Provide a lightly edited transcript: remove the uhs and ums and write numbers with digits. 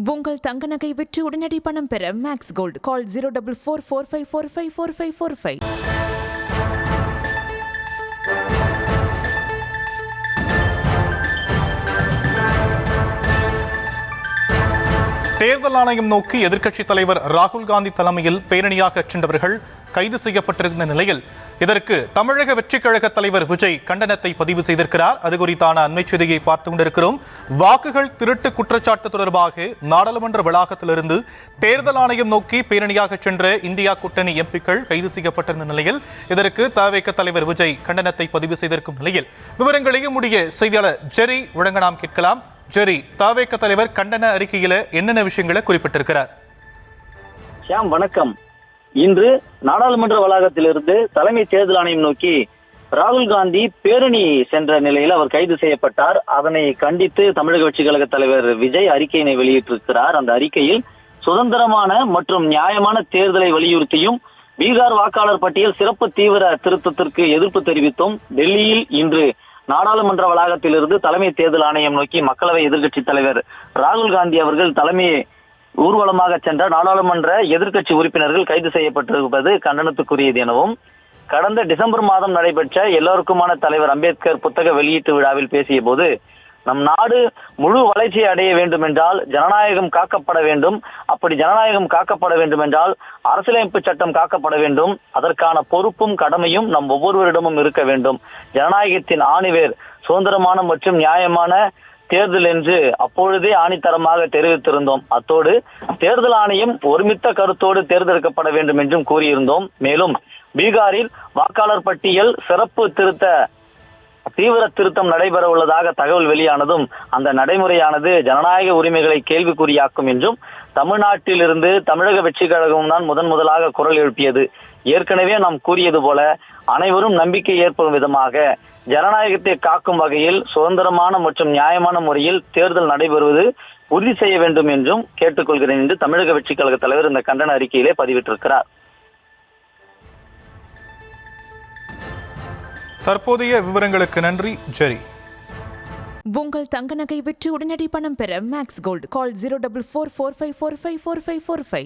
உங்கள் தங்க நகை விற்று உடனடி பணம் பெற மேக்ஸ் கோல்ட் கால் 04445454545. தேர்தல் ஆணையம் நோக்கி எதிர்க்கட்சித் தலைவர் ராகுல் காந்தி தலைமையில் பேரணியாக சென்றவர்கள் கைது செய்யப்பட்டிருந்த நிலையில் இதற்கு தமிழக வெற்றிக் கழக தலைவர் விஜய் கண்டனத்தை பதிவு செய்திருக்கிறார். அது குறித்தான அண்மை செய்தியை பார்த்து கொண்டிருக்கிறோம். வாக்குகள் திருட்டு குற்றச்சாட்டு தொடர்பாக நாடாளுமன்ற வளாகத்திலிருந்து தேர்தல் ஆணையம் நோக்கி பேரணியாக சென்ற இந்தியா கூட்டணி எம்பிக்கள் கைது செய்யப்பட்டிருந்த நிலையில் இதற்கு தவிக தலைவர் விஜய் கண்டனத்தை பதிவு செய்திருக்கும் நிலையில் விவரங்களையும் உடைய செய்தியாளர் ஜெரி வழங்க நாம் கேட்கலாம். ஜெரி, தவிக தலைவர் கண்டன அறிக்கையில என்னென்ன விஷயங்களை குறிப்பிட்டிருக்கிறார்? வணக்கம். இன்று நாடாளுமன்ற வளாகத்திலிருந்து தலைமை தேர்தல் ஆணையம் நோக்கி ராகுல் காந்தி பேரணி சென்ற நிலையில் அவர் கைது செய்யப்பட்டார். அதனை கண்டித்து தமிழக வெற்றிக் கழக தலைவர் விஜய் அறிக்கையினை வெளியிட்டிருக்கிறார். அந்த அறிக்கையில் சுதந்திரமான மற்றும் நியாயமான தேர்தலை வலியுறுத்தியும் பீகார் வாக்காளர் பட்டியல் சிறப்பு தீவிர திருத்தத்திற்கு எதிர்ப்பு தெரிவித்தும் டெல்லியில் இன்று நாடாளுமன்ற வளாகத்திலிருந்து தலைமை தேர்தல் ஆணையம் நோக்கி மக்களவை எதிர்க்கட்சி தலைவர் ராகுல் காந்தி அவர்கள் தலைமையை ஊர்வலமாக சென்ற நாடாளுமன்ற எதிர்க்கட்சி உறுப்பினர்கள் கைது செய்யப்பட்டிருப்பது கண்டனத்துக்குரியது எனவும், கடந்த டிசம்பர் மாதம் நடைபெற்ற எல்லோருக்குமான தலைவர் அம்பேத்கர் புத்தக வெளியீட்டு விழாவில் பேசிய போது, நம் நாடு முழு வளர்ச்சி அடைய வேண்டும் என்றால் ஜனநாயகம் காக்கப்பட வேண்டும். அப்படி ஜனநாயகம் காக்கப்பட வேண்டும் என்றால் அரசியலமைப்பு சட்டம் காக்கப்பட வேண்டும். அதற்கான பொறுப்பும் கடமையும் நம் ஒவ்வொருவரிடமும் இருக்க வேண்டும். ஜனநாயகத்தின் ஆணிவேர் சுதந்திரமான மற்றும் நியாயமான தேர்தல் என்று அப்பொழுதே ஆணித்தரமாக தெரிவித்திருந்தோம். அத்தோடு தேர்தல் ஆணையம் ஒருமித்த கருத்தோடு தேர்ந்தெடுக்கப்பட வேண்டும் என்றும் கூறியிருந்தோம். மேலும் பீகாரில் வாக்காளர் பட்டியல் சிறப்பு தீவிர திருத்தம் நடைபெற உள்ளதாக தகவல் வெளியானதும் அந்த நடைமுறையானது ஜனநாயக உரிமைகளை கேள்விக்குறியாக்கும் என்றும், தமிழ்நாட்டிலிருந்து தமிழக வெற்றிக் கழகம் தான் முதலாக குரல் எழுப்பியது. ஏற்கனவே நாம் கூறியது போல அனைவரும் நம்பிக்கை ஏற்படும் விதமாக ஜனநாயகத்தை காக்கும் வகையில் சுதந்திரமான மற்றும் நியாயமான முறையில் தேர்தல் நடைபெறுவது உறுதி செய்ய வேண்டும் என்றும் கேட்டுக்கொள்கிறேன் என்று தமிழக வெற்றிக் கழக தலைவர் இந்த கண்டன அறிக்கையிலே பதிவிட்டிருக்கிறார். தற்போதைய விவரங்களுக்கு நன்றி ஜெரி. உங்கள் தங்க நகை விற்று உடனடி பணம் பெற மேக்ஸ் கோல்ட் கால் 04445454545.